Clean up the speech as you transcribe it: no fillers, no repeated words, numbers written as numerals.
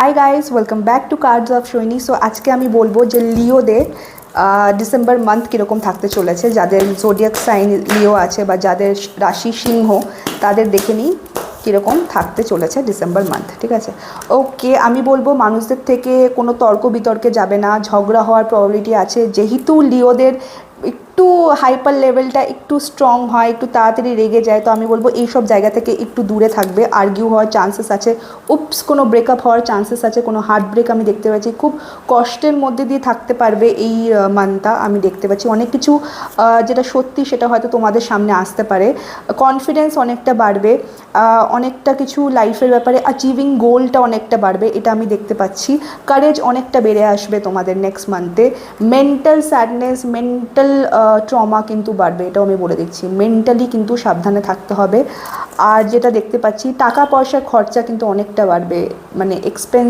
Hi guys, welcome back to cards of Saini. So আজকে আমি বলবো যে লিওদের ডিসেম্বর মান্থ কীরকম থাকতে চলেছে। যাদের জোডিয়াক সাইন লিও আছে বা যাদের রাশি সিংহ, তাদের দেখে নিই কীরকম থাকতে চলেছে ডিসেম্বর মান্থ। ঠিক আছে, ওকে। আমি বলবো মানুষদের থেকে কোনো তর্ক বিতর্কে যাবে না, ঝগড়া হওয়ার প্রবাবিলিটি আছে। যেহেতু লিওদের একটু হাইপার লেভেলটা একটু স্ট্রং হয়, একটু তাড়াতাড়ি রেগে যায়, তো আমি বলবো এইসব জায়গা থেকে একটু দূরে থাকবে। আর্গিউ হওয়ার চান্সেস আছে, উপস কোনো ব্রেকআপ হওয়ার চান্সেস আছে, কোনো হার্ট ব্রেক আমি দেখতে পাচ্ছি। খুব কষ্টের মধ্যে দিয়ে থাকতে পারবে এই মান্থটা আমি দেখতে পাচ্ছি। অনেক কিছু যেটা সত্যি সেটা হয়তো তোমাদের সামনে আসতে পারে। কনফিডেন্স অনেকটা বাড়বে, অনেকটা কিছু লাইফের ব্যাপারে অ্যাচিভিং গোলটা অনেকটা বাড়বে, এটা আমি দেখতে পাচ্ছি। কারেজ অনেকটা বেড়ে আসবে তোমাদের নেক্সট মান্থে। মেন্টাল স্যাডনেস, মেন্টাল ট্রমা কিন্তু বাড়বে, এটাও আমি বলে দিচ্ছি। মেন্টালি কিন্তু সাবধানে থাকতে হবে। আর যেটা দেখতে পাচ্ছি, টাকা পয়সার খরচা কিন্তু অনেকটা বাড়বে, মানে এক্সপেন্স